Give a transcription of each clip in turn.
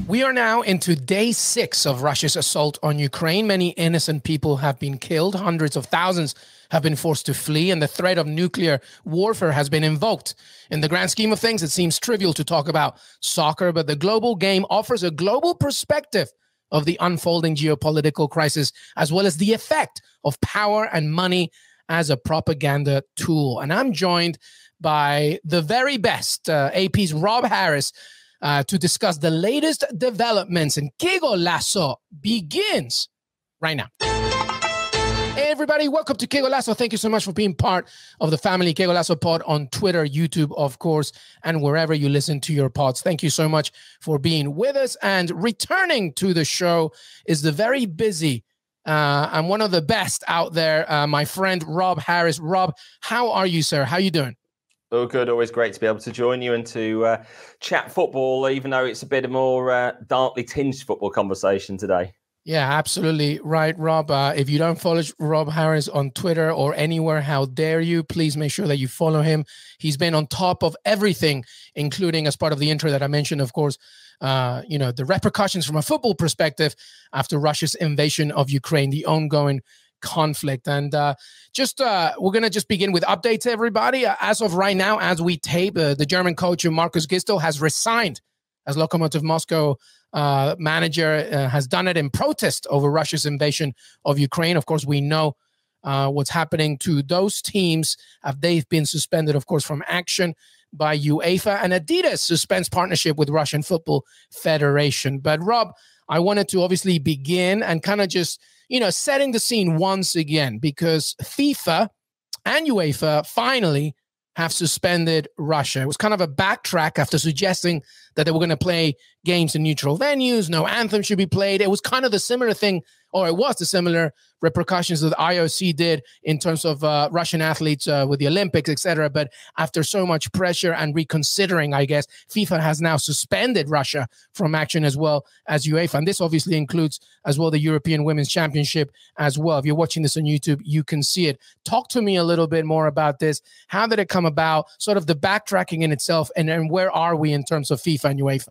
We are now into day 6 of Russia's assault on Ukraine. Many innocent people have been killed. Hundreds of thousands have been forced to flee, and the threat of nuclear warfare has been invoked. In the grand scheme of things, it seems trivial to talk about soccer, but the global game offers a global perspective of the unfolding geopolitical crisis, as well as the effect of power and money as a propaganda tool. And I'm joined by the very best, AP's Rob Harris, to discuss the latest developments. And Qué Golazo begins right now. Hey, everybody, welcome to Qué Golazo. Thank you so much for being part of the family. Qué Golazo pod on Twitter, YouTube, of course, and wherever you listen to your pods. Thank you so much for being with us. And returning to the show is the very busy and one of the best out there, my friend Rob Harris. Rob, how are you, sir? How are you doing? Oh, good. Always great to be able to join you and to chat football, even though it's a bit more darkly tinged football conversation today. Yeah, absolutely right, Rob. If you don't follow Rob Harris on Twitter or anywhere, how dare you? Please make sure that you follow him. He's been on top of everything, including, as part of the intro that I mentioned, of course, the repercussions from a football perspective after Russia's invasion of Ukraine, the ongoing conflict. And we're going to just begin with updates, everybody. As of right now, as we tape, the German coach Markus Gisdol has resigned as Lokomotiv Moscow manager, has done it in protest over Russia's invasion of Ukraine. Of course, we know what's happening to those teams. They've been suspended, of course, from action by UEFA, and Adidas suspends partnership with Russian Football Federation. But Rob, I wanted to obviously begin and kind of just setting the scene once again, because FIFA and UEFA finally have suspended Russia. It was kind of a backtrack after suggesting that they were going to play games in neutral venues. No anthem should be played. It was kind of the similar thing, or it was the similar repercussions that the IOC did in terms of Russian athletes with the Olympics, etc. But after so much pressure and reconsidering, I guess, FIFA has now suspended Russia from action as well as UEFA. And this obviously includes as well the European Women's Championship as well. If you're watching this on YouTube, you can see it. Talk to me a little bit more about this. How did it come about? Sort of the backtracking in itself, and where are we in terms of FIFA and UEFA?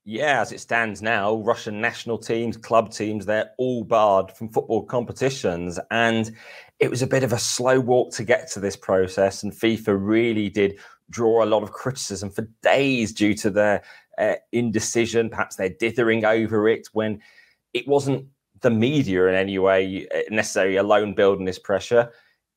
Yeah, as it stands now, Russian national teams, club teams, they're all barred from football competitions. And it was a bit of a slow walk to get to this process. And FIFA really did draw a lot of criticism for days due to their indecision, perhaps their dithering over it, when it wasn't the media in any way necessarily alone building this pressure.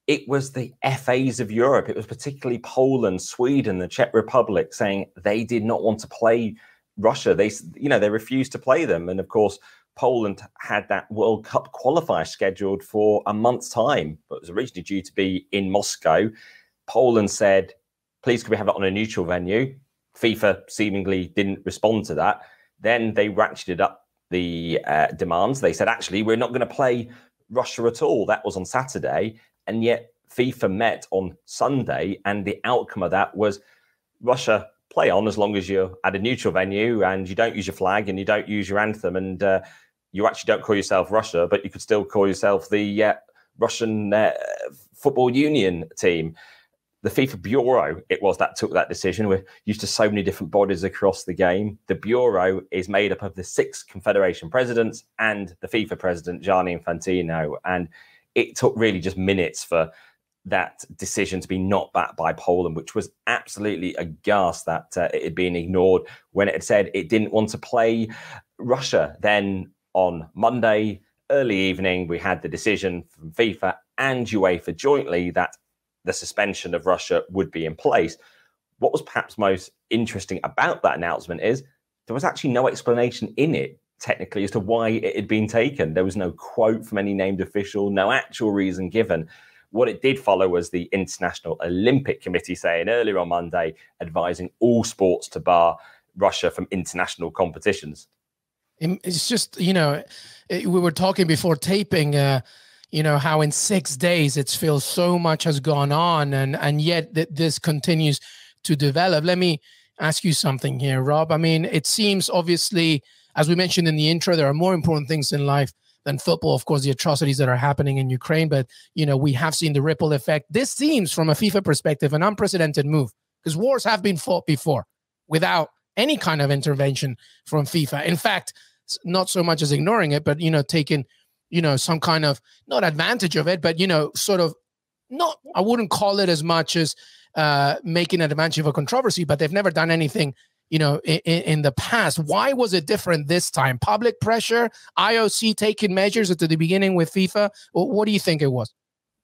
It was the FAs of Europe. It was particularly Poland, Sweden, the Czech Republic saying they did not want to play Russia. They refused to play them. And of course, Poland had that World Cup qualifier scheduled for a month's time, but it was originally due to be in Moscow. Poland said, please, could we have it on a neutral venue? FIFA seemingly didn't respond to that. Then they ratcheted up the demands. They said, actually, we're not going to play Russia at all. That was on Saturday. And yet FIFA met on Sunday, and the outcome of that was Russia play on as long as you're at a neutral venue and you don't use your flag and you don't use your anthem, and you actually don't call yourself Russia, but you could still call yourself the Russian Football Union team. The FIFA Bureau, it was that took that decision. We're used to so many different bodies across the game. The Bureau is made up of the 6 confederation presidents and the FIFA president, Gianni Infantino. And it took really just minutes for that decision to be knocked back by Poland, which was absolutely aghast that it had been ignored when it had said it didn't want to play Russia. Then on Monday, early evening, we had the decision from FIFA and UEFA jointly that the suspension of Russia would be in place. What was perhaps most interesting about that announcement is there was actually no explanation in it, technically, as to why it had been taken. There was no quote from any named official, no actual reason given. What it did follow was the International Olympic Committee saying earlier on Monday, advising all sports to bar Russia from international competitions. It's just, we were talking before taping, how in 6 days it feels so much has gone on, and yet this continues to develop. Let me ask you something here, Rob. I mean, it seems obviously, as we mentioned in the intro, there are more important things in life than football, of course, the atrocities that are happening in Ukraine. But, we have seen the ripple effect. This seems, from a FIFA perspective, an unprecedented move, because wars have been fought before without any kind of intervention from FIFA. In fact, not so much as ignoring it, but, taking, some kind of, not advantage of it, but, sort of not, I wouldn't call it as much as making an advantage of a controversy, but they've never done anything, in the past. Why was it different this time? Public pressure, IOC taking measures at the beginning with FIFA? What do you think it was?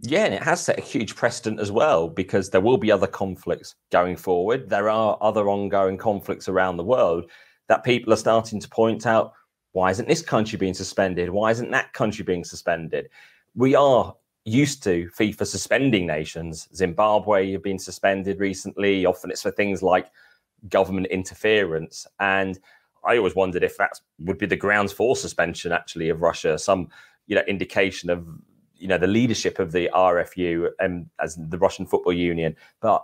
Yeah, and it has set a huge precedent as well, because there will be other conflicts going forward. There are other ongoing conflicts around the world that people are starting to point out, why isn't this country being suspended? Why isn't that country being suspended? We are used to FIFA suspending nations. Zimbabwe have been suspended recently. Often it's for things like government interference. And I always wondered if that would be the grounds for suspension, actually, of Russia. Some, indication of, the leadership of the RFU and as the Russian Football Union, but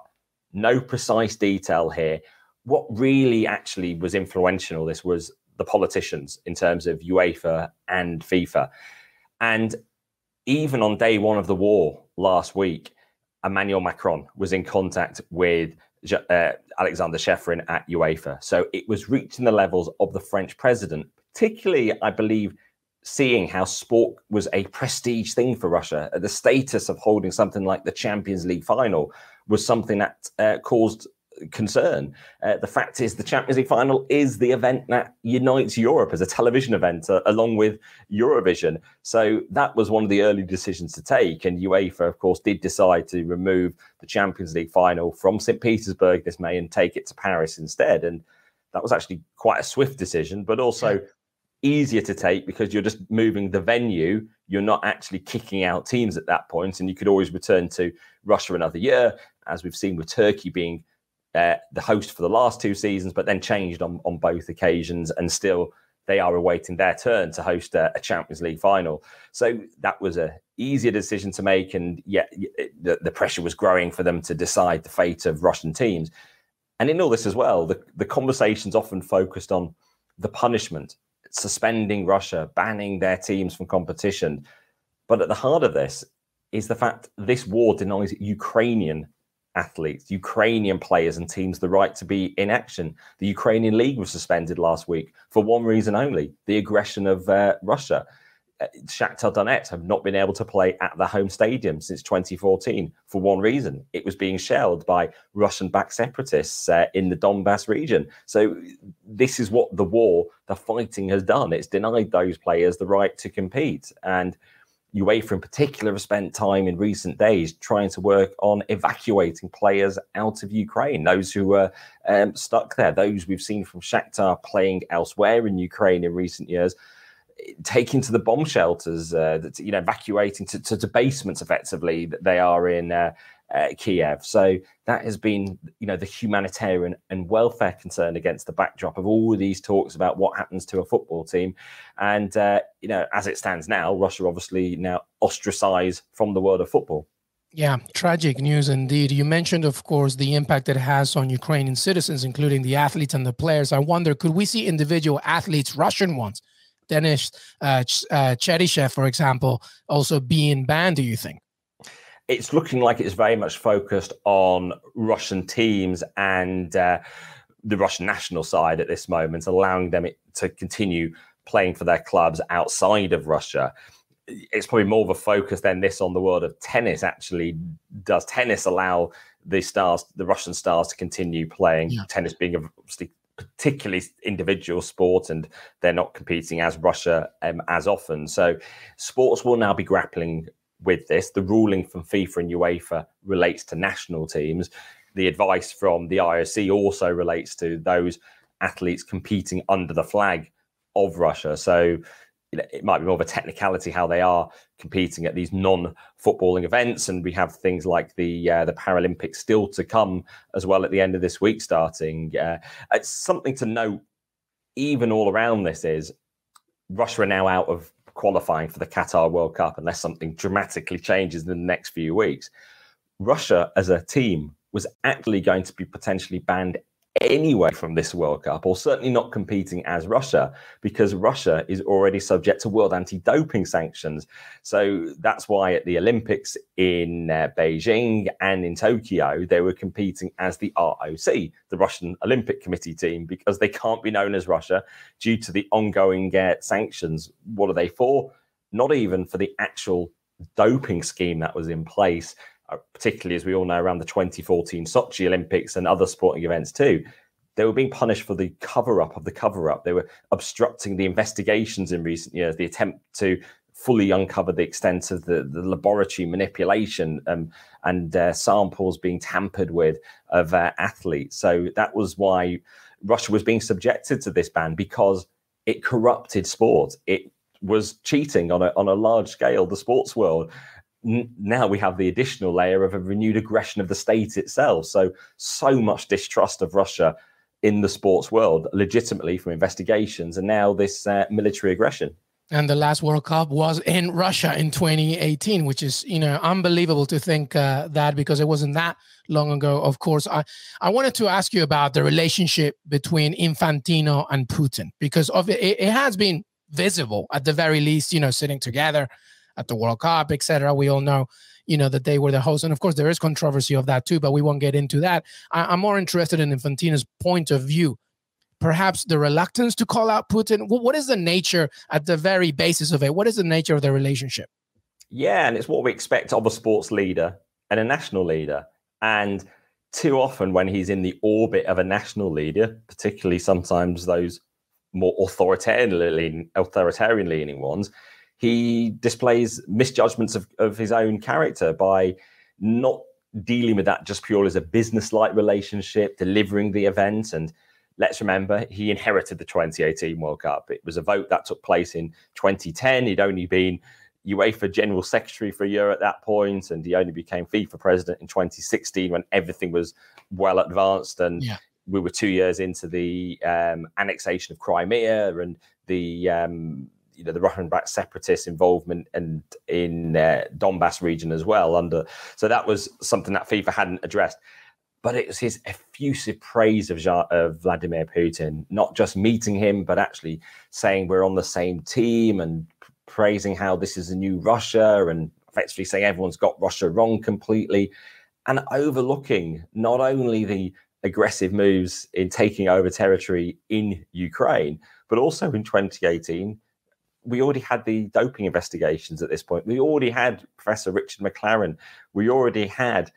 no precise detail here. What really actually was influential, this was the politicians in terms of UEFA and FIFA. And even on day one of the war last week, Emmanuel Macron was in contact with Alexander Shefrin at UEFA. So it was reaching the levels of the French president, particularly, I believe, seeing how sport was a prestige thing for Russia. The status of holding something like the Champions League final was something that caused concern. The fact is, the Champions League final is the event that unites Europe as a television event, along with Eurovision. So that was one of the early decisions to take. And UEFA, of course, did decide to remove the Champions League final from St. Petersburg this May and take it to Paris instead. And that was actually quite a swift decision, but also easier to take because you're just moving the venue. You're not actually kicking out teams at that point, and you could always return to Russia another year, as we've seen with Turkey being the host for the last two seasons, but then changed on both occasions, and still they are awaiting their turn to host a Champions League final. So that was a easier decision to make, and yet the pressure was growing for them to decide the fate of Russian teams. And in all this as well, the conversations often focused on the punishment, suspending Russia, banning their teams from competition. But at the heart of this is the fact this war denies Ukrainian athletes, Ukrainian players and teams the right to be in action. The Ukrainian league was suspended last week for one reason only: the aggression of Russia. Shakhtar Donetsk have not been able to play at their home stadium since 2014 for one reason: it was being shelled by Russian-backed separatists in the Donbass region. So this is what the war, the fighting, has done. It's denied those players the right to compete. And UEFA in particular have spent time in recent days trying to work on evacuating players out of Ukraine, those who were stuck there, those we've seen from Shakhtar playing elsewhere in Ukraine in recent years, taking to the bomb shelters, evacuating to basements effectively that they are in Kiev. So that has been, the humanitarian and welfare concern against the backdrop of all of these talks about what happens to a football team. And, as it stands now, Russia obviously now ostracized from the world of football. Yeah, tragic news indeed. You mentioned, of course, the impact it has on Ukrainian citizens, including the athletes and the players. I wonder, could we see individual athletes, Russian ones, Denis Cheryshev, for example, also being banned, do you think? It's looking like it's very much focused on Russian teams and the Russian national side at this moment, allowing them to continue playing for their clubs outside of Russia. It's probably more of a focus than this on the world of tennis. Actually, does tennis allow the Russian stars to continue playing? Yeah. Tennis being obviously particularly individual sport, and they're not competing as Russia as often. So sports will now be grappling with this. The ruling from FIFA and UEFA relates to national teams. The advice from the IOC also relates to those athletes competing under the flag of Russia. So it might be more of a technicality how they are competing at these non-footballing events. And we have things like the Paralympics still to come as well at the end of this week starting. It's something to note, even all around this, is Russia are now out of qualifying for the Qatar World Cup unless something dramatically changes in the next few weeks. Russia as a team was actually going to be potentially banned anyway from this World Cup, or certainly not competing as Russia, because Russia is already subject to world anti-doping sanctions. So that's why at the Olympics in Beijing and in Tokyo, they were competing as the ROC, the Russian Olympic Committee team, because they can't be known as Russia due to the ongoing sanctions. What are they for? Not even for the actual doping scheme that was in place, particularly, as we all know, around the 2014 Sochi Olympics and other sporting events too. They were being punished for the cover-up of the cover-up. They were obstructing the investigations in recent years, the attempt to fully uncover the extent of the laboratory manipulation and samples being tampered with of athletes. So that was why Russia was being subjected to this ban, because it corrupted sport. It was cheating on a large scale, the sports world. Now we have the additional layer of a renewed aggression of the state itself. So much distrust of Russia in the sports world, legitimately from investigations, and now this military aggression. And the last World Cup was in Russia in 2018, which is, unbelievable to think that, because it wasn't that long ago. Of course, I wanted to ask you about the relationship between Infantino and Putin, because it has been visible, at the very least, sitting together at the World Cup, etc. We all know, that they were the host. And of course, there is controversy of that too, but we won't get into that. I'm more interested in Infantino's point of view, perhaps the reluctance to call out Putin. What is the nature, at the very basis of it? What is the nature of the relationship? Yeah, and it's what we expect of a sports leader and a national leader. And too often when he's in the orbit of a national leader, particularly sometimes those more authoritarian leaning ones, he displays misjudgments of his own character by not dealing with that just purely as a business-like relationship, delivering the event. And let's remember, he inherited the 2018 World Cup. It was a vote that took place in 2010. He'd only been UEFA General Secretary for a year at that point, and he only became FIFA President in 2016 when everything was well advanced. And we were 2 years into the annexation of Crimea and the Russian-backed separatist involvement and in Donbass region as well. So that was something that FIFA hadn't addressed. But it was his effusive praise of Vladimir Putin, not just meeting him, but actually saying we're on the same team and praising how this is a new Russia and effectively saying everyone's got Russia wrong completely, and overlooking not only the aggressive moves in taking over territory in Ukraine, but also in 2018, we already had the doping investigations at this point. We already had Professor Richard McLaren. We already had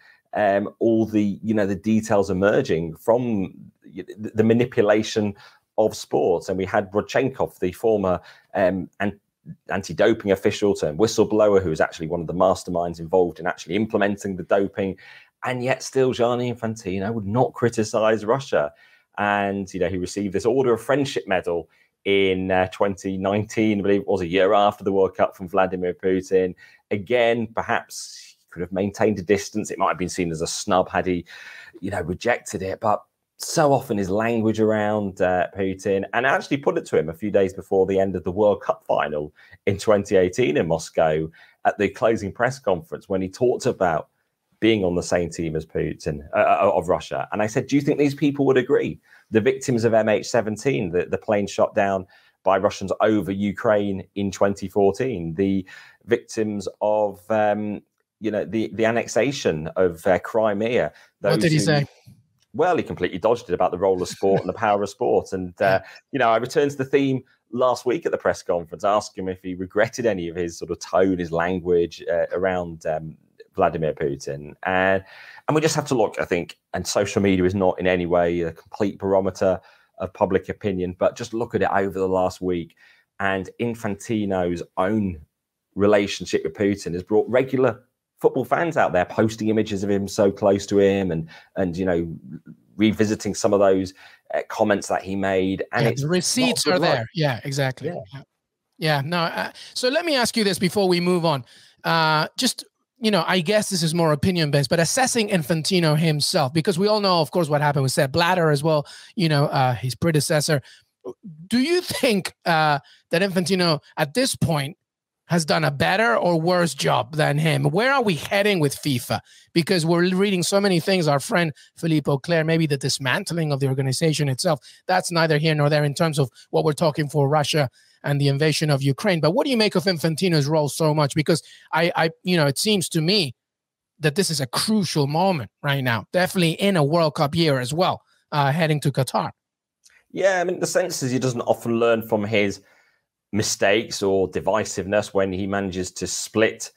all the details emerging from the manipulation of sports. And we had Rodchenkov, the former anti-doping official turned whistleblower, who was actually one of the masterminds involved in actually implementing the doping. And yet still Gianni Infantino would not criticize Russia. And, he received this Order of Friendship medal in 2019, I believe it was a year after the World Cup, from Vladimir Putin. Again, perhaps he could have maintained a distance. It might have been seen as a snub had he, rejected it. But so often his language around Putin, and I actually put it to him a few days before the end of the World Cup final in 2018 in Moscow at the closing press conference, when he talked about being on the same team as Putin, of Russia. And I said, do you think these people would agree? The victims of MH17, the plane shot down by Russians over Ukraine in 2014, the victims of, the annexation of Crimea. What did he say? Well, he completely dodged it about the role of sport and the power of sport. And, I returned to the theme last week at the press conference, asking him if he regretted any of his sort of tone, his language around Vladimir Putin. And we just have to look, I think, and social media is not in any way a complete barometer of public opinion, but just look at it over the last week. And Infantino's own relationship with Putin has brought regular football fans out there posting images of him so close to him and revisiting some of those comments that he made. And the receipts are there. Yeah, exactly. So let me ask you this before we move on. I guess this is more opinion based, but assessing Infantino himself, because we all know, of course, what happened with Sepp Blatter as well, his predecessor. Do you think that Infantino at this point has done a better or worse job than him? Where are we heading with FIFA? Because we're reading so many things. Our friend Philippe Auclair, maybe the dismantling of the organization itself, that's neither here nor there in terms of what we're talking for Russia and the invasion of Ukraine. But what do you make of Infantino's role so much? Because it seems to me that this is a crucial moment right now, definitely in a World Cup year as well, heading to Qatar. Yeah, I mean, the sense is he doesn't often learn from his mistakes or divisiveness when he manages to split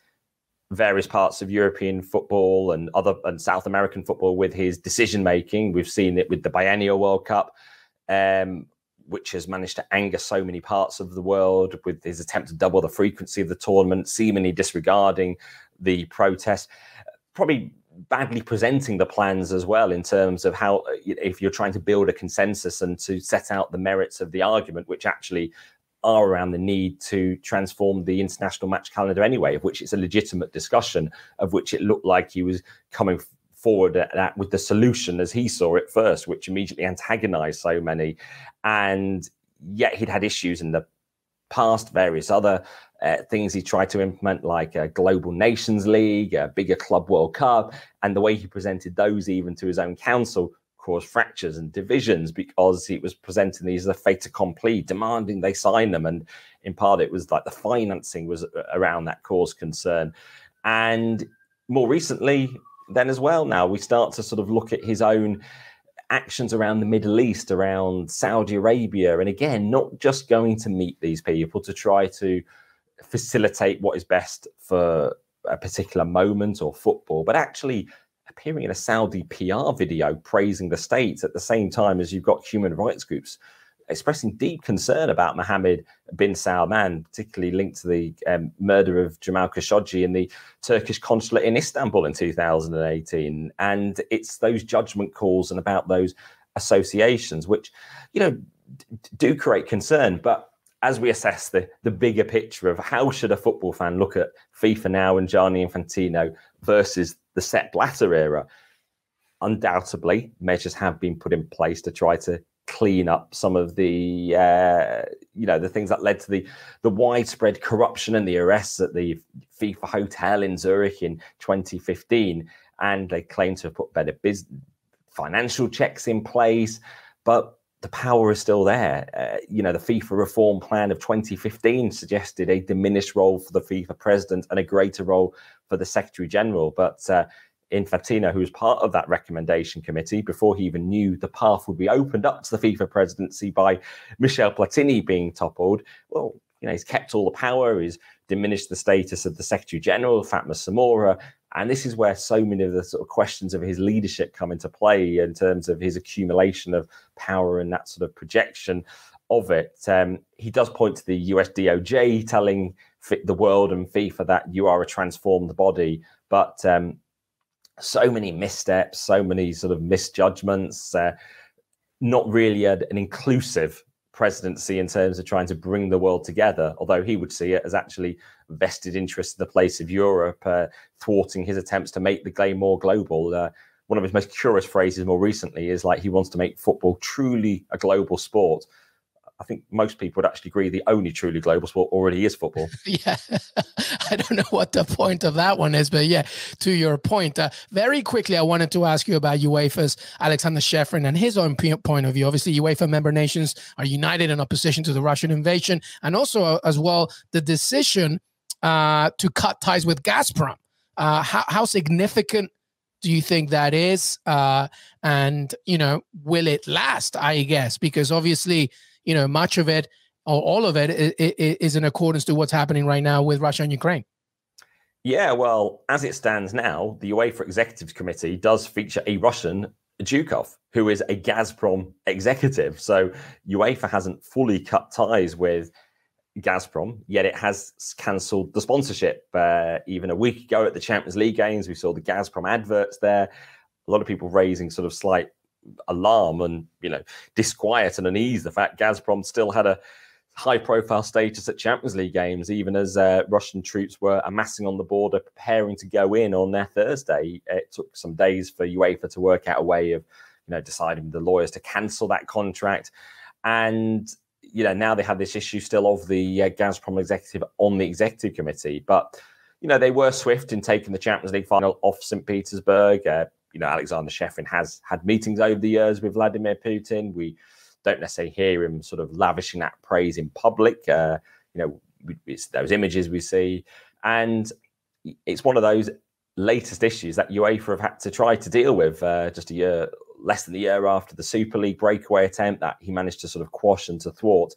various parts of European football and South American football with his decision making. We've seen it with the Biennial World Cup, which has managed to anger so many parts of the world with his attempt to double the frequency of the tournament, seemingly disregarding the protest, probably badly presenting the plans as well in terms of how, if you're trying to build a consensus and to set out the merits of the argument, which actually are around the need to transform the international match calendar anyway, of which it's a legitimate discussion, of which it looked like he was coming forward at that with the solution as he saw it first, which immediately antagonized so many. And yet he'd had issues in the past, various other things he tried to implement, like a Global Nations League, a bigger Club World Cup, and the way he presented those even to his own council caused fractures and divisions because he was presenting these as a fait accompli, demanding they sign them. And in part, it was like the financing was around that cause concern. And more recently, then as well, now we start to sort of look at his own actions around the Middle East, around Saudi Arabia. And again, not just going to meet these people to try to facilitate what is best for a particular moment or football, but actually appearing in a Saudi PR video praising the state at the same time as you've got human rights groups expressing deep concern about Mohammed bin Salman, particularly linked to the murder of Jamal Khashoggi in the Turkish consulate in Istanbul in 2018. And it's those judgment calls and about those associations, which, do create concern. But as we assess the bigger picture of how should a football fan look at FIFA now and Gianni Infantino versus the Sepp Blatter era, undoubtedly measures have been put in place to try to clean up some of the the things that led to the widespread corruption and the arrests at the FIFA hotel in Zurich in 2015. And they claim to have put better financial checks in place, but the power is still there. The FIFA reform plan of 2015 suggested a diminished role for the FIFA president and a greater role for the Secretary General. But Infantino, who was part of that recommendation committee before he even knew the path would be opened up to the FIFA presidency by Michel Platini being toppled, well, he's kept all the power, he's diminished the status of the Secretary General, Fatma Samora. And this is where so many of the sort of questions of his leadership come into play in terms of his accumulation of power and that sort of projection of it. He does point to the US DOJ telling the world and FIFA that you are a transformed body, but so many missteps, so many sort of misjudgments, not really an inclusive presidency in terms of trying to bring the world together, although he would see it as actually vested interest in the place of Europe, thwarting his attempts to make the game more global. One of his most curious phrases more recently is like he wants to make football truly a global sport. I think most people would actually agree the only truly global sport already is football. Yeah, I don't know what the point of that one is, but yeah, to your point. Very quickly, I wanted to ask you about UEFA's Alexander Shevrin and his own point of view. Obviously, UEFA member nations are united in opposition to the Russian invasion, and also as well the decision to cut ties with Gazprom. How significant do you think that is? And, will it last, I guess? Because obviously, much of it or all of it is in accordance to what's happening right now with Russia and Ukraine. Yeah, well, as it stands now, the UEFA Executive Committee does feature a Russian, Zhukov, who is a Gazprom executive. So UEFA hasn't fully cut ties with Gazprom, yet it has cancelled the sponsorship. Even a week ago at the Champions League games, we saw the Gazprom adverts there. A lot of people raising sort of slight alarm and disquiet and unease the fact Gazprom still had a high-profile status at Champions League games, even as Russian troops were amassing on the border, preparing to go in on their Thursday. It took some days for UEFA to work out a way of, deciding with the lawyers to cancel that contract. And now they had this issue still of the Gazprom executive on the executive committee. But, they were swift in taking the Champions League final off St. Petersburg. Alexander Shevchin has had meetings over the years with Vladimir Putin. We don't necessarily hear him sort of lavishing that praise in public. It's those images we see. And it's one of those latest issues that UEFA have had to try to deal with just less than a year after the Super League breakaway attempt that he managed to sort of quash and to thwart.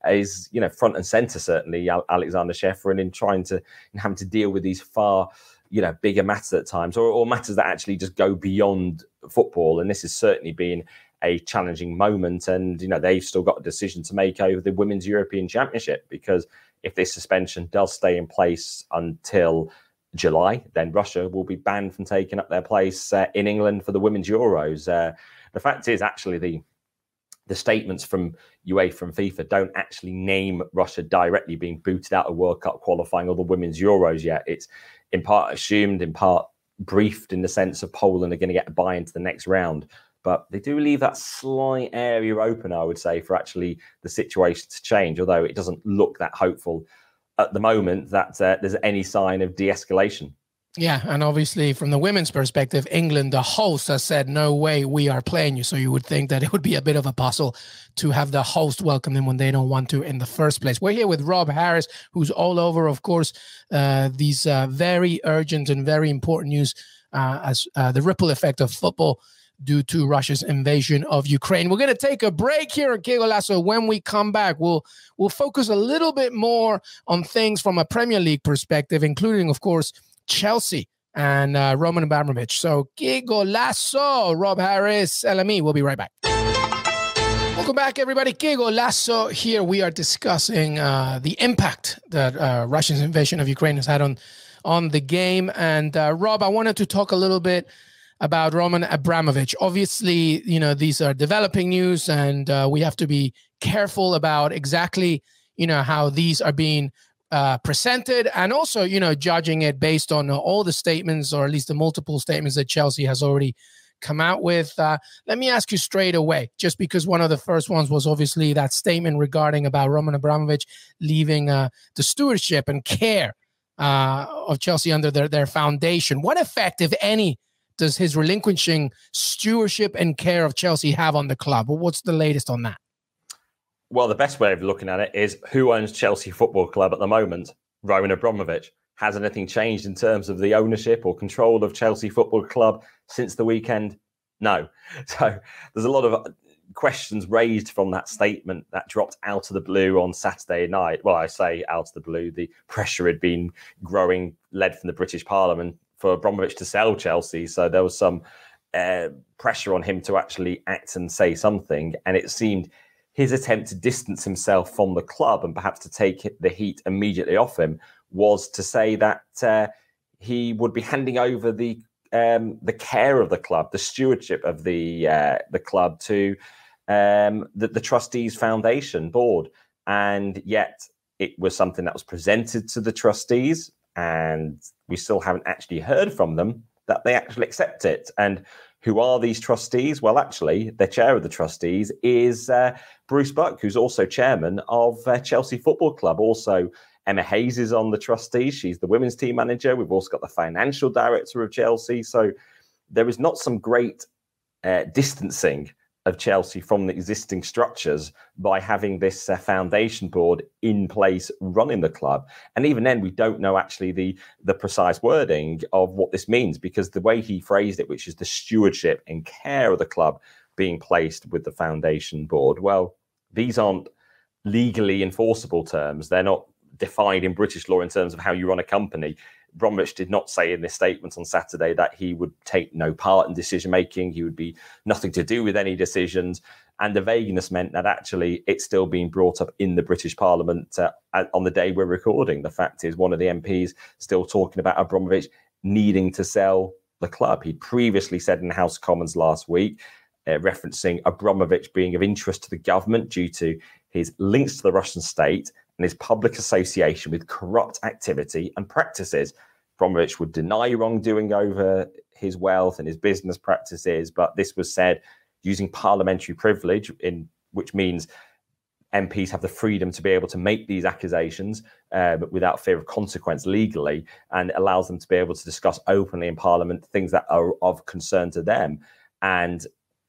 Is front and center, certainly, Alexander Shevchin, in having to deal with these far bigger matters at times, or matters that actually just go beyond football. And this has certainly been a challenging moment. And they've still got a decision to make over the Women's European Championship, because if this suspension does stay in place until July, then Russia will be banned from taking up their place in England for the Women's Euros. The fact is, actually, the statements from UEFA and FIFA don't actually name Russia directly being booted out of World Cup qualifying or the Women's Euros yet. It's in part assumed, in part briefed, in the sense of Poland are going to get a buy into the next round. But they do leave that slight area open, I would say, for actually the situation to change, although it doesn't look that hopeful at the moment that there's any sign of de-escalation. Yeah, and obviously from the women's perspective, England, the host, has said, no way, we are playing you. So you would think that it would be a bit of a puzzle to have the host welcome them when they don't want to in the first place. We're here with Rob Harris, who's all over, of course, these very urgent and very important news as the ripple effect of football due to Russia's invasion of Ukraine. We're going to take a break here on Qué Golazo. When we come back, we'll focus a little bit more on things from a Premier League perspective, including, of course, Chelsea and Roman Abramovich. So, Qué Golazo, Rob Harris, LME. We'll be right back. Welcome back, everybody. Qué Golazo here. We are discussing the impact that Russia's invasion of Ukraine has had on the game. And Rob, I wanted to talk a little bit about Roman Abramovich. Obviously, these are developing news, and we have to be careful about exactly, how these are being presented, and also, judging it based on all the statements, or at least the multiple statements that Chelsea has already come out with. Let me ask you straight away, just because one of the first ones was obviously that statement regarding about Roman Abramovich leaving the stewardship and care of Chelsea under their foundation. What effect, if any, does his relinquishing stewardship and care of Chelsea have on the club? Well, what's the latest on that? Well, the best way of looking at it is who owns Chelsea Football Club at the moment? Roman Abramovich. Has anything changed in terms of the ownership or control of Chelsea Football Club since the weekend? No. So there's a lot of questions raised from that statement that dropped out of the blue on Saturday night. Well, I say out of the blue. The pressure had been growing, led from the British Parliament, for Abramovich to sell Chelsea. So there was some pressure on him to actually act and say something. And it seemed his attempt to distance himself from the club and perhaps to take the heat immediately off him was to say that he would be handing over the care of the club, the stewardship of the club to the trustees' foundation board. And yet it was something that was presented to the trustees, and we still haven't actually heard from them that they actually accept it. And who are these trustees? Well, actually, the chair of the trustees is Bruce Buck, who's also chairman of Chelsea Football Club. Also, Emma Hayes is on the trustees. She's the women's team manager. We've also got the financial director of Chelsea. So there is not some great distancing of Chelsea from the existing structures by having this foundation board in place running the club. And even then, we don't know actually the precise wording of what this means, because the way he phrased it, which is the stewardship and care of the club being placed with the foundation board, well, these aren't legally enforceable terms. They're not defined in British law in terms of how you run a company. Abramovich did not say in this statement on Saturday that he would take no part in decision-making. He would be nothing to do with any decisions. And the vagueness meant that actually it's still being brought up in the British Parliament on the day we're recording. The fact is, one of the MPs still talking about Abramovich needing to sell the club. He previously said in the House of Commons last week, referencing Abramovich being of interest to the government due to his links to the Russian state and his public association with corrupt activity and practices. Abramovich would deny wrongdoing over his wealth and his business practices, but this was said using parliamentary privilege, which means MPs have the freedom to be able to make these accusations but without fear of consequence legally, and allows them to be able to discuss openly in Parliament things that are of concern to them. And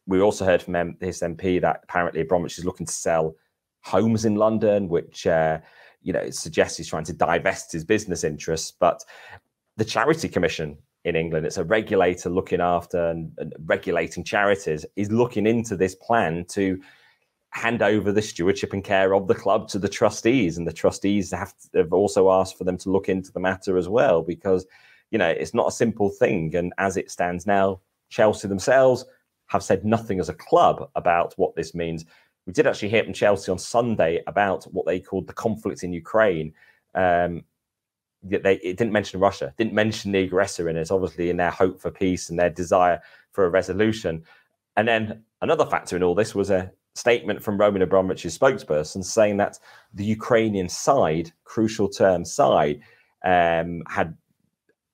we also heard from this MP that apparently Abramovich is looking to sell homes in London, which it suggests he's trying to divest his business interests. But the Charity Commission in England, it's a regulator looking after and regulating charities, is looking into this plan to hand over the stewardship and care of the club to the trustees, and the trustees have also asked for them to look into the matter as well, because it's not a simple thing. And as it stands now, Chelsea themselves have said nothing as a club about what this means. We did actually hear from Chelsea on Sunday about what they called the conflict in Ukraine. It didn't mention Russia, didn't mention the aggressor in it, obviously in their hope for peace and their desire for a resolution. And then another factor in all this was a statement from Roman Abramovich's spokesperson saying that the Ukrainian side, crucial term side, had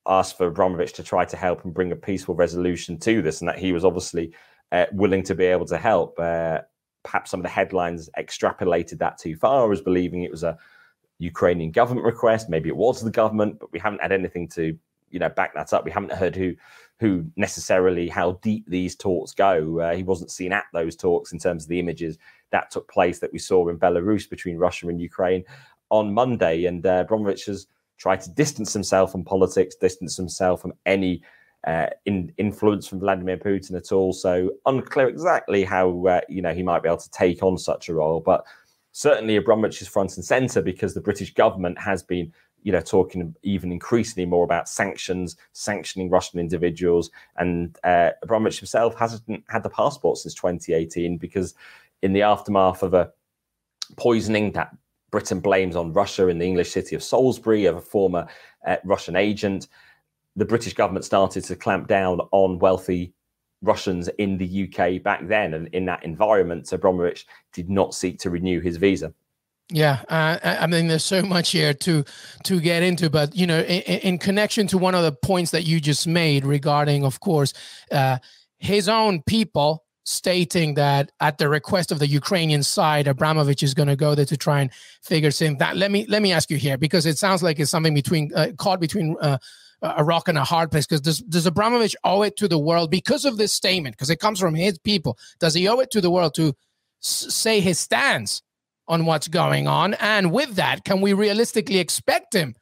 asked for Abramovich to try to help and bring a peaceful resolution to this, and that he was obviously willing to be able to help. Perhaps some of the headlines extrapolated that too far as believing it was a Ukrainian government request. Maybe it was the government, but we haven't had anything to back that up. We haven't heard who necessarily, how deep these talks go. He wasn't seen at those talks in terms of the images that took place that we saw in Belarus between Russia and Ukraine on Monday. And Abramovich has tried to distance himself from politics, distance himself from any influence from Vladimir Putin at all. So unclear exactly how he might be able to take on such a role. But certainly Abramovich is front and centre, because the British government has been talking even increasingly more about sanctions, sanctioning Russian individuals. And Abramovich himself hasn't had the passport since 2018, because in the aftermath of a poisoning that Britain blames on Russia in the English city of Salisbury of a former Russian agent, the British government started to clamp down on wealthy Russians in the UK back then. And in that environment, Abramovich did not seek to renew his visa. Yeah, I mean, there's so much here to get into, but in connection to one of the points that you just made regarding, of course, his own people stating that at the request of the Ukrainian side, Abramovich is going to go there to try and figure things out. Let me ask you here, because it sounds like it's something caught between a rock and a hard place. Because does Abramovich owe it to the world because of this statement? Because it comes from his people. Does he owe it to the world to say his stance on what's going on? And with that, can we realistically expect him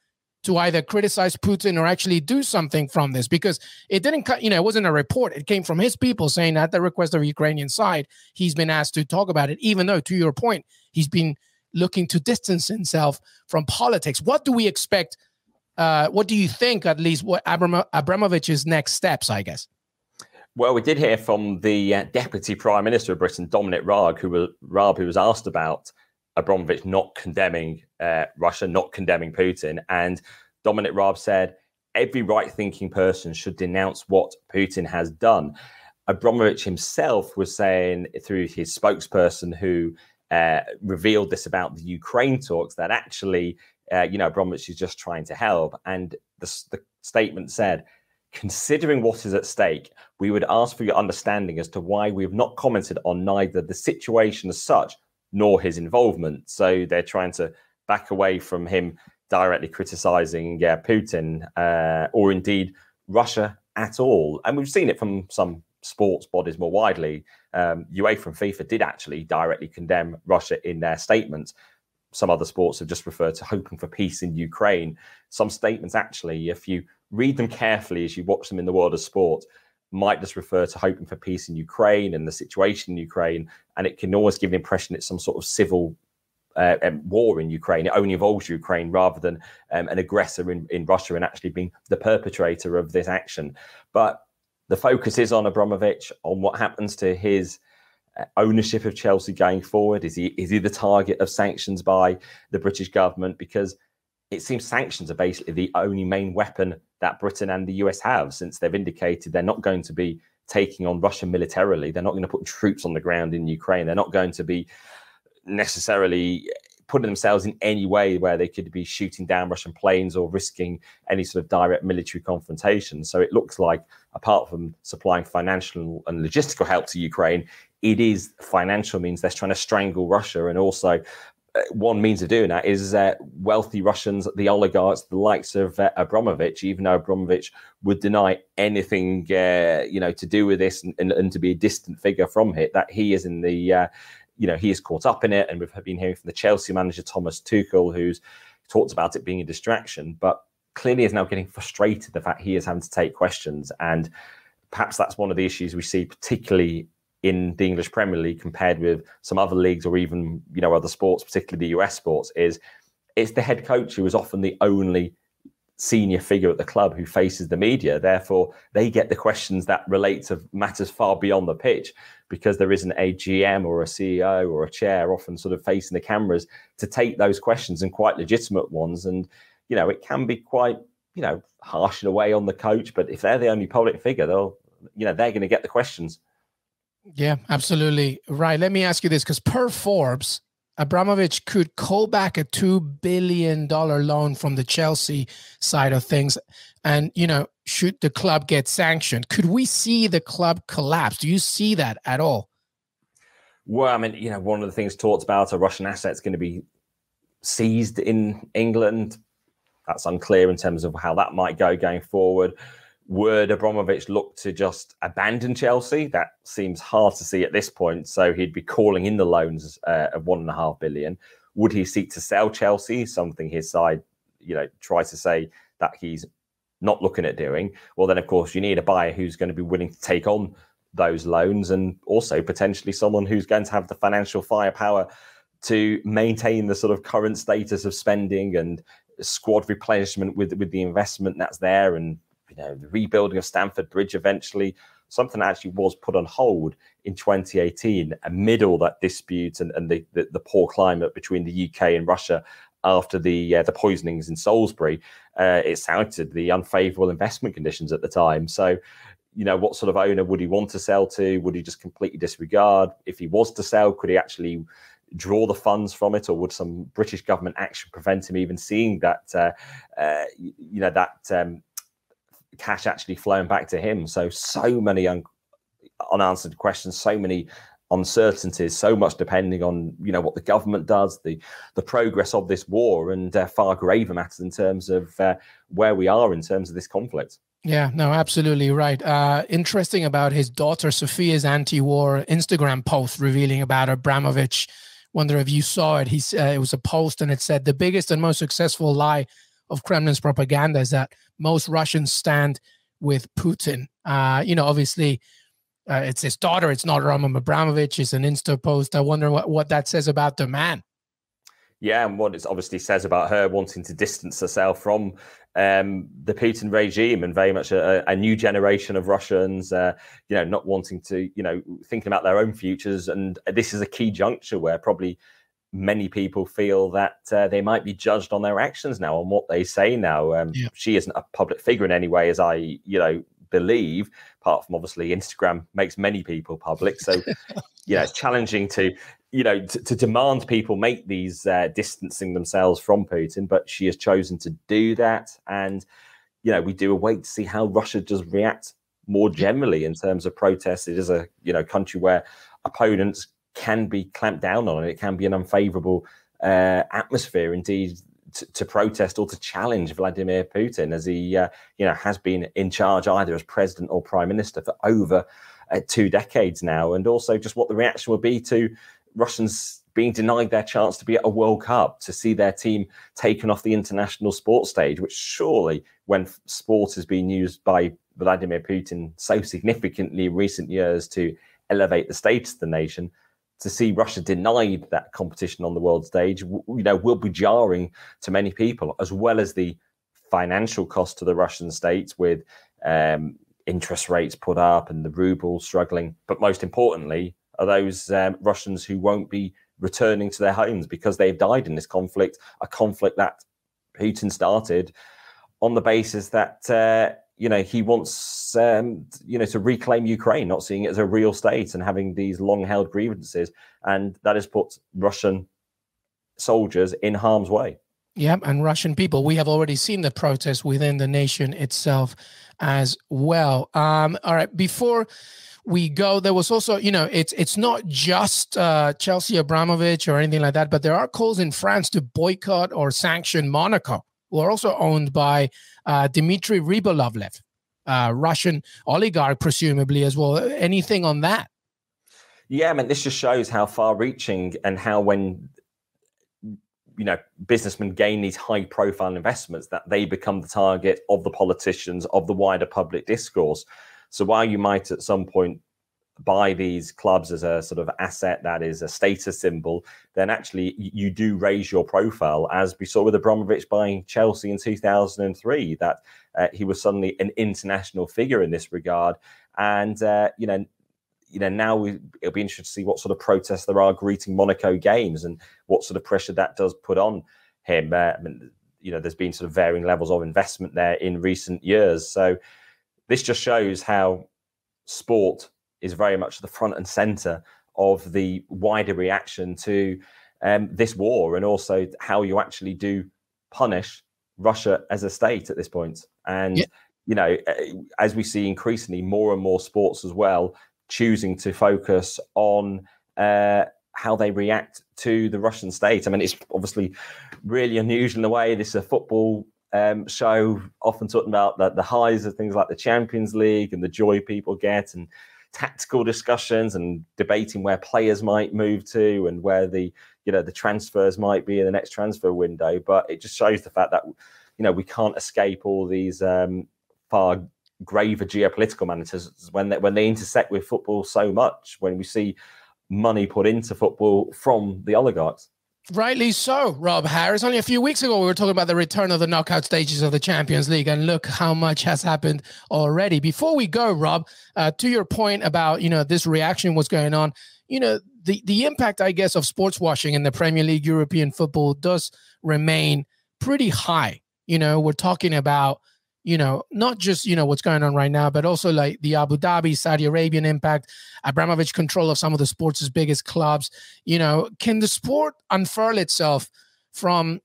to either criticize Putin or actually do something from this? Because it didn't, it wasn't a report. It came from his people saying at the request of the Ukrainian side, he's been asked to talk about it, even though, to your point, he's been looking to distance himself from politics. What do we expect? What do you think, at least, what Abramovich's next steps, I guess? Well, we did hear from the Deputy Prime Minister of Britain, Dominic Raab, who was asked about Abramovich not condemning Russia, not condemning Putin. And Dominic Raab said, every right-thinking person should denounce what Putin has done. Abramovich himself was saying through his spokesperson, who revealed this about the Ukraine talks, that actually, Abramovich is just trying to help. And the statement said, considering what is at stake, we would ask for your understanding as to why we have not commented on neither the situation as such nor his involvement. So they're trying to back away from him directly criticizing Putin or indeed Russia at all. And we've seen it from some sports bodies more widely. UEFA and FIFA did actually directly condemn Russia in their statements. Some other sports have just referred to hoping for peace in Ukraine. Some statements, actually, if you read them carefully as you watch them in the world of sport, might just refer to hoping for peace in Ukraine and the situation in Ukraine. And it can always give the impression it's some sort of civil war in Ukraine. It only involves Ukraine rather than an aggressor in Russia and actually being the perpetrator of this action. But the focus is on Abramovich, on what happens to his ownership of Chelsea going forward. Is he the target of sanctions by the British government? Because it seems sanctions are basically the only main weapon that Britain and the US have, since they've indicated they're not going to be taking on Russia militarily. They're not going to put troops on the ground in Ukraine. They're not going to be necessarily putting themselves in any way where they could be shooting down Russian planes or risking any sort of direct military confrontation. So it looks like, apart from supplying financial and logistical help to Ukraine, it is financial means they're trying to strangle Russia. And also one means of doing that is wealthy Russians, the oligarchs, the likes of Abramovich, even though Abramovich would deny anything, to do with this and to be a distant figure from it, that he is in the, he is caught up in it. And we've been hearing from the Chelsea manager, Thomas Tuchel, who's talked about it being a distraction, but clearly is now getting frustrated the fact he is having to take questions. And perhaps that's one of the issues we see, particularly in the English Premier League compared with some other leagues or even, other sports, particularly the US sports, is it's the head coach who is often the only senior figure at the club who faces the media. Therefore, they get the questions that relate to matters far beyond the pitch, because there isn't a GM or a CEO or a chair often sort of facing the cameras to take those questions, and quite legitimate ones. And, it can be quite, harsh in a way on the coach, but if they're the only public figure, they're going to get the questions. Yeah, absolutely. Right. Let me ask you this, because per Forbes, Abramovich could call back a $2 billion loan from the Chelsea side of things. And, should the club get sanctioned, could we see the club collapse? Do you see that at all? Well, I mean, one of the things talked about are Russian assets going to be seized in England. That's unclear in terms of how that might go going forward. Would Abramovich look to just abandon Chelsea? That seems hard to see at this point. So he'd be calling in the loans of $1.5 billion. Would he seek to sell Chelsea? Something his side, tries to say that he's not looking at doing. Well, then, of course, you need a buyer who's going to be willing to take on those loans, and also potentially someone who's going to have the financial firepower to maintain the sort of current status of spending and squad replenishment with the investment that's there, and the rebuilding of Stamford Bridge eventually, something that actually was put on hold in 2018 amid all that dispute and the poor climate between the UK and Russia after the poisonings in Salisbury. It sounded the unfavourable investment conditions at the time. So, what sort of owner would he want to sell to? Would he just completely disregard? If he was to sell, could he actually draw the funds from it, or would some British government action prevent him even seeing that, cash actually flowing back to him? So many unanswered questions, so many uncertainties, so much depending on what the government does, the progress of this war, and far graver matters in terms of where we are in terms of this conflict. Yeah, no, absolutely right. Interesting about his daughter Sophia's anti-war Instagram post revealing about Abramovich. Wonder if you saw it. It was a post, and it said the biggest and most successful lie of Kremlin's propaganda is that most Russians stand with Putin. Obviously, it's his daughter. It's not Roman Abramovich. It's an Insta post. I wonder what that says about the man. Yeah, and what it obviously says about her wanting to distance herself from the Putin regime, and very much a new generation of Russians, not wanting to, thinking about their own futures. And this is a key juncture where probably many people feel that they might be judged on their actions now, on what they say now. She isn't a public figure in any way, as I, believe, apart from obviously Instagram makes many people public. So, it's challenging to, to demand people make these distancing themselves from Putin, but she has chosen to do that. And, we do await to see how Russia does react more generally in terms of protests. It is a, country where opponents can be clamped down on, and it can be an unfavorable atmosphere indeed to protest or to challenge Vladimir Putin, as he has been in charge either as president or prime minister for over 2 decades now. And also just what the reaction would be to Russians being denied their chance to be at a World Cup, to see their team taken off the international sports stage, which surely, when sport has been used by Vladimir Putin so significantly in recent years to elevate the status of the nation, to see Russia denied that competition on the world stage, will be jarring to many people, as well as the financial cost to the Russian state with interest rates put up and the ruble struggling. But most importantly, are those Russians who won't be returning to their homes because they've died in this conflict, a conflict that Putin started on the basis that he wants, to reclaim Ukraine, not seeing it as a real state and having these long-held grievances. And that has put Russian soldiers in harm's way. Yeah, and Russian people. We have already seen the protests within the nation itself as well. All right, before we go, there was also, it's not just Chelsea, Abramovich or anything like that, but there are calls in France to boycott or sanction Monaco, who are also owned by Dmitry Rybolovlev, Russian oligarch, presumably as well. Anything on that? Yeah, I mean, this just shows how far-reaching and how when businessmen gain these high-profile investments, that they become the target of the politicians, of the wider public discourse. So while you might at some point buy these clubs as a sort of asset that is a status symbol, then actually you do raise your profile, as we saw with Abramovich buying Chelsea in 2003, that he was suddenly an international figure in this regard. And, now it'll be interesting to see what sort of protests there are greeting Monaco games and what sort of pressure that does put on him. There's been sort of varying levels of investment there in recent years. So this just shows how sport is very much the front and center of the wider reaction to this war, and also how you actually do punish Russia as a state at this point. And, as we see increasingly more and more sports as well, choosing to focus on how they react to the Russian state. I mean, it's obviously really unusual in a way. This is a football show, often talking about the highs of things like the Champions League and the joy people get, and tactical discussions and debating where players might move to and where the transfers might be in the next transfer window. But it just shows the fact that we can't escape all these far graver geopolitical matters when they intersect with football so much, when we see money put into football from the oligarchs. Rightly so, Rob Harris. Only a few weeks ago, we were talking about the return of the knockout stages of the Champions League, and look how much has happened already. Before we go, Rob, to your point about, this reaction, what's going on, the impact, I guess, of sports washing in the Premier League, European football does remain pretty high. We're talking about, not just, what's going on right now, but also like the Abu Dhabi, Saudi Arabian impact, Abramovich control of some of the sports' biggest clubs. Can the sport unfurl itself from,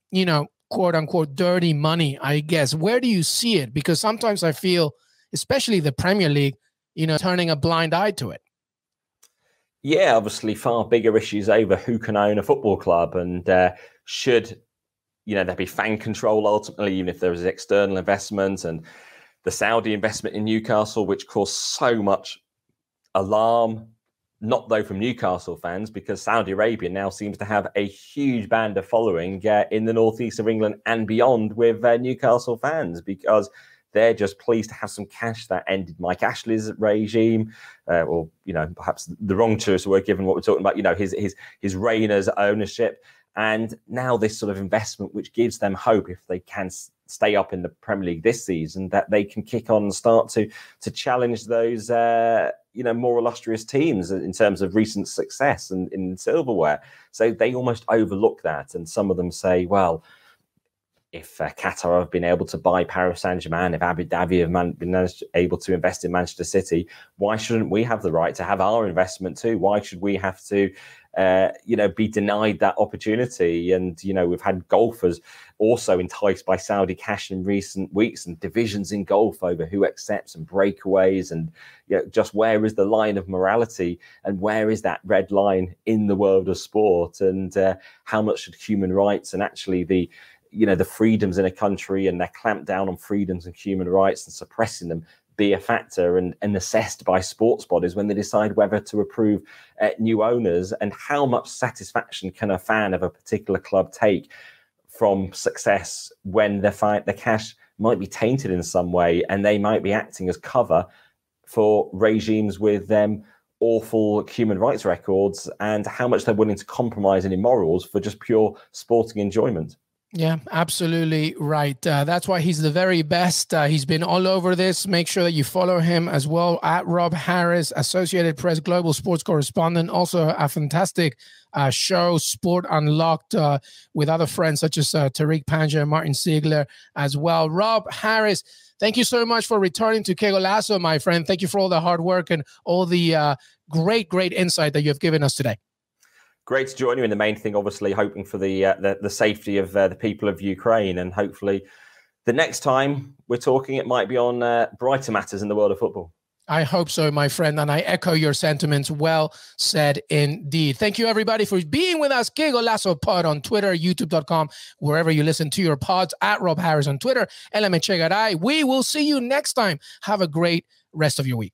quote unquote, dirty money, I guess? Where do you see it? Because sometimes I feel, especially the Premier League, turning a blind eye to it. Yeah, obviously far bigger issues over who can own a football club, and should there'd be fan control ultimately, even if there is external investment, and the Saudi investment in Newcastle, which caused so much alarm, not though from Newcastle fans, because Saudi Arabia now seems to have a huge band of following in the northeast of England and beyond with Newcastle fans, because they're just pleased to have some cash that ended Mike Ashley's regime, or perhaps the wrong choice of word given what we're talking about, his reign as ownership. And now this sort of investment, which gives them hope if they can stay up in the Premier League this season, that they can kick on and start to challenge those, more illustrious teams in terms of recent success and in silverware. So they almost overlook that. And some of them say, well, if Qatar have been able to buy Paris Saint-Germain, if Abu Dhabi have been able to invest in Manchester City, why shouldn't we have the right to have our investment too? Why should we have to, be denied that opportunity? And, we've had golfers also enticed by Saudi cash in recent weeks, and divisions in golf over who accepts and breakaways, and just where is the line of morality, and where is that red line in the world of sport, and how much should human rights and actually the freedoms in a country and their clamp down on freedoms and human rights and suppressing them be a factor and assessed by sports bodies when they decide whether to approve new owners? And how much satisfaction can a fan of a particular club take from success when the cash might be tainted in some way, and they might be acting as cover for regimes with awful human rights records, and how much they're willing to compromise any morals for just pure sporting enjoyment? Yeah, absolutely right. That's why he's the very best. He's been all over this. Make sure that you follow him as well, at Rob Harris, Associated Press Global Sports Correspondent. Also a fantastic show, Sport Unlocked, with other friends such as Tariq Panja and Martin Siegler as well. Rob Harris, thank you so much for returning to Qué Golazo, my friend. Thank you for all the hard work and all the great insight that you have given us today. Great to join you. And the main thing, obviously, hoping for the safety of the people of Ukraine. And hopefully the next time we're talking, it might be on brighter matters in the world of football. I hope so, my friend, and I echo your sentiments. Well said indeed. Thank you, everybody, for being with us. Qué Golazo Pod on Twitter, youtube.com, wherever you listen to your pods, at Rob Harris on Twitter, Miguel Echegaray. We will see you next time. Have a great rest of your week.